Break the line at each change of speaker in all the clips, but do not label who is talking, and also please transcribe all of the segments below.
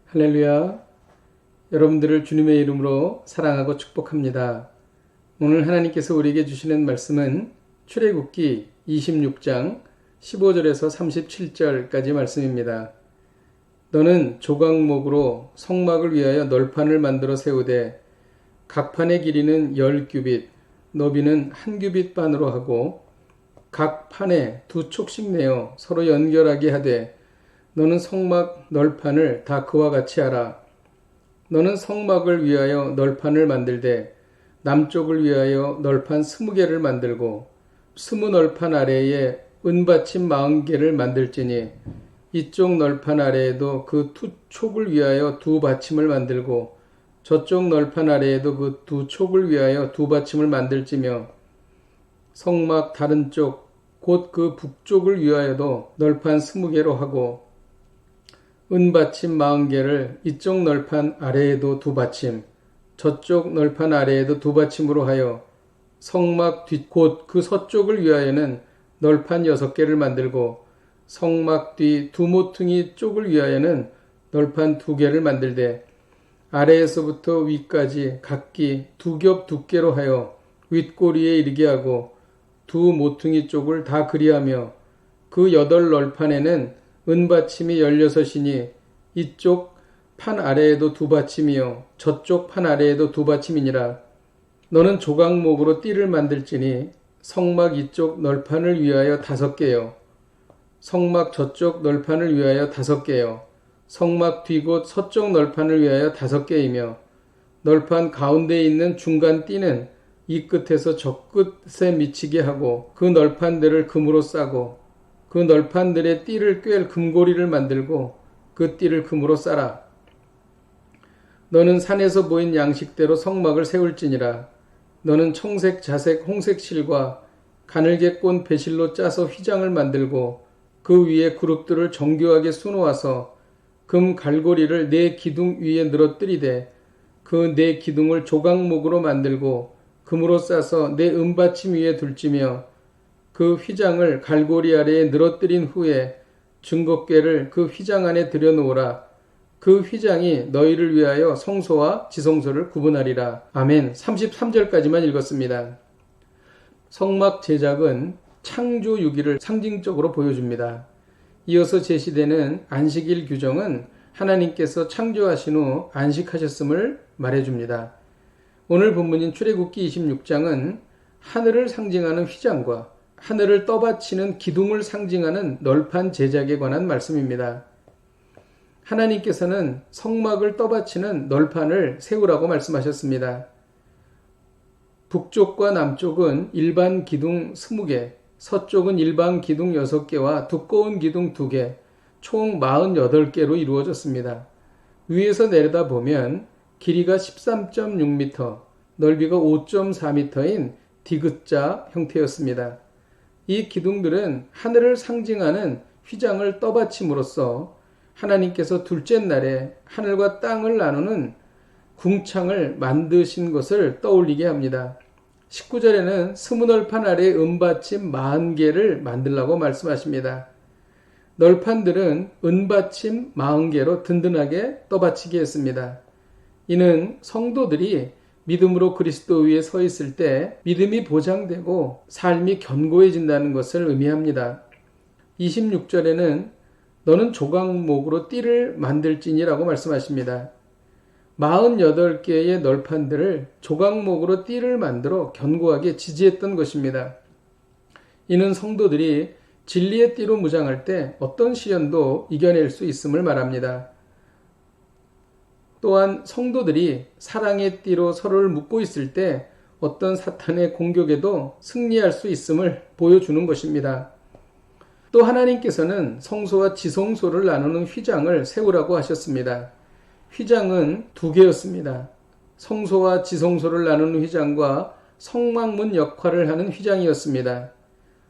할렐루야. 여러분들을 주님의 이름으로 사랑하고 축복합니다. 오늘 하나님께서 우리에게 주시는 말씀은 출애굽기 26장 15절에서 37절까지 말씀입니다. 너는 조각목으로 성막을 위하여 널판을 만들어 세우되 각 판의 길이는 10규빗, 너비는 1규빗 반으로 하고 각 판에 2촉씩 내어 서로 연결하게 하되 너는 성막 널판을 다 그와 같이 하라. 너는 성막을 위하여 널판을 만들되 남쪽을 위하여 널판 20개를 만들고 20널판 아래에 은받침 40개를 만들지니 이쪽 널판 아래에도 그 2촉을 위하여 2받침을 만들고 저쪽 널판 아래에도 그 2촉을 위하여 2받침을 만들지며 성막 다른 쪽 곧 그 북쪽을 위하여도 널판 20개로 하고 은받침 40개를 이쪽 널판 아래에도 2받침, 저쪽 널판 아래에도 2받침으로 하여 성막 뒷 곧 그 서쪽을 위하여는 널판 6개를 만들고 성막 뒤 2모퉁이 쪽을 위하여는 널판 2개를 만들되 아래에서부터 위까지 각기 2겹 두께로 하여 윗꼬리에 이르게 하고 2모퉁이 쪽을 다 그리하며 그 8널판에는 은받침이 16이니 이쪽 판 아래에도 2받침이요 저쪽 판 아래에도 2받침이니라. 너는 조각목으로 띠를 만들지니 성막 이쪽 널판을 위하여 5개요 성막 저쪽 널판을 위하여 5개요 성막 뒤곳 서쪽 널판을 위하여 5개이며 널판 가운데에 있는 중간 띠는 이 끝에서 저 끝에 미치게 하고 그 널판들을 금으로 싸고 그 널판들의 띠를 꿰을 금고리를 만들고 그 띠를 금으로 싸라. 너는 산에서 보인 양식대로 성막을 세울지니라. 너는 청색, 자색, 홍색 실과 가늘게 꼰 배실로 짜서 휘장을 만들고 그 위에 그룹들을 정교하게 수놓아서 금 갈고리를 4기둥 위에 늘어뜨리되 그 4기둥을 조각목으로 만들고 금으로 싸서 4 은받침 위에 둘지며 그 휘장을 갈고리 아래에 늘어뜨린 후에 증거궤를 그 휘장 안에 들여놓으라. 그 휘장이 너희를 위하여 성소와 지성소를 구분하리라. 아멘. 33절까지만 읽었습니다. 성막 제작은 창조 6일을 상징적으로 보여줍니다. 이어서 제시되는 안식일 규정은 하나님께서 창조하신 후 안식하셨음을 말해줍니다. 오늘 본문인 출애굽기 26장은 하늘을 상징하는 휘장과 하늘을 떠받치는 기둥을 상징하는 널판 제작에 관한 말씀입니다. 하나님께서는 성막을 떠받치는 널판을 세우라고 말씀하셨습니다. 북쪽과 남쪽은 일반 기둥 20개, 서쪽은 일반 기둥 6개와 두꺼운 기둥 2개, 총 48개로 이루어졌습니다. 위에서 내려다보면 길이가 13.6m, 넓이가 5.4m인 디귿자 형태였습니다. 이 기둥들은 하늘을 상징하는 휘장을 떠받침으로써 하나님께서 둘째 날에 하늘과 땅을 나누는 궁창을 만드신 것을 떠올리게 합니다. 19절에는 20널판 아래 은받침 40개를 만들라고 말씀하십니다. 널판들은 은받침 40개로 든든하게 떠받치게 했습니다. 이는 성도들이 믿음으로 그리스도 위에 서 있을 때 믿음이 보장되고 삶이 견고해진다는 것을 의미합니다. 26절에는 너는 조각목으로 띠를 만들지니라고 말씀하십니다. 48개의 널판들을 조각목으로 띠를 만들어 견고하게 지지했던 것입니다. 이는 성도들이 진리의 띠로 무장할 때 어떤 시련도 이겨낼 수 있음을 말합니다. 또한 성도들이 사랑의 띠로 서로를 묶고 있을 때 어떤 사탄의 공격에도 승리할 수 있음을 보여주는 것입니다. 또 하나님께서는 성소와 지성소를 나누는 휘장을 세우라고 하셨습니다. 휘장은 2개였습니다. 성소와 지성소를 나누는 휘장과 성막문 역할을 하는 휘장이었습니다.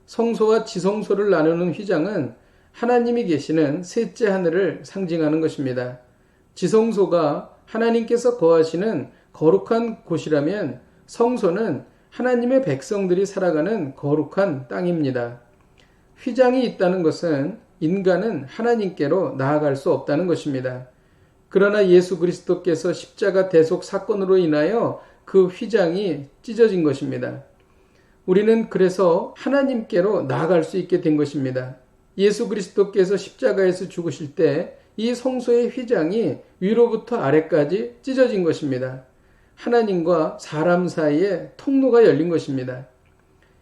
성소와 지성소를 나누는 휘장은 하나님이 계시는 셋째 하늘을 상징하는 것입니다. 지성소가 하나님께서 거하시는 거룩한 곳이라면 성소는 하나님의 백성들이 살아가는 거룩한 땅입니다. 휘장이 있다는 것은 인간은 하나님께로 나아갈 수 없다는 것입니다. 그러나 예수 그리스도께서 십자가 대속 사건으로 인하여 그 휘장이 찢어진 것입니다. 우리는 그래서 하나님께로 나아갈 수 있게 된 것입니다. 예수 그리스도께서 십자가에서 죽으실 때 이 성소의 휘장이 위로부터 아래까지 찢어진 것입니다. 하나님과 사람 사이에 통로가 열린 것입니다.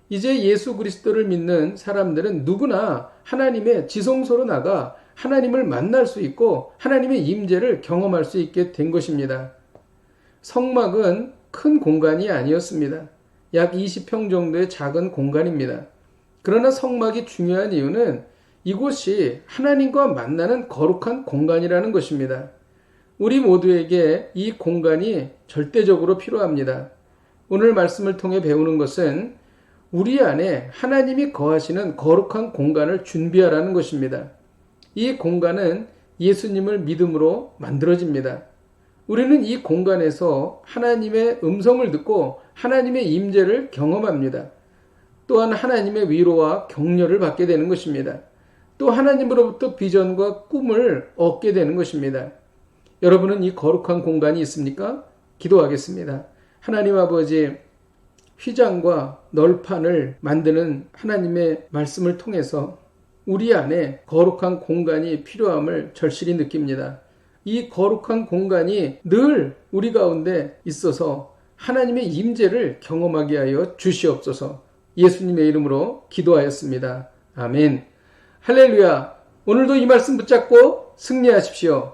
이제 예수 그리스도를 믿는 사람들은 누구나 하나님의 지성소로 나가 하나님을 만날 수 있고 하나님의 임재를 경험할 수 있게 된 것입니다. 성막은 큰 공간이 아니었습니다. 약 20평 정도의 작은 공간입니다. 그러나 성막이 중요한 이유는 이곳이 하나님과 만나는 거룩한 공간이라는 것입니다. 우리 모두에게 이 공간이 절대적으로 필요합니다. 오늘 말씀을 통해 배우는 것은 우리 안에 하나님이 거하시는 거룩한 공간을 준비하라는 것입니다. 이 공간은 예수님을 믿음으로 만들어집니다. 우리는 이 공간에서 하나님의 음성을 듣고 하나님의 임재를 경험합니다. 또한 하나님의 위로와 격려를 받게 되는 것입니다. 또 하나님으로부터 비전과 꿈을 얻게 되는 것입니다. 여러분은 이 거룩한 공간이 있습니까? 기도하겠습니다. 하나님 아버지, 휘장과 널판을 만드는 하나님의 말씀을 통해서 우리 안에 거룩한 공간이 필요함을 절실히 느낍니다. 이 거룩한 공간이 늘 우리 가운데 있어서 하나님의 임재를 경험하게 하여 주시옵소서. 예수님의 이름으로 기도하였습니다. 아멘. 할렐루야. 오늘도 이 말씀 붙잡고 승리하십시오.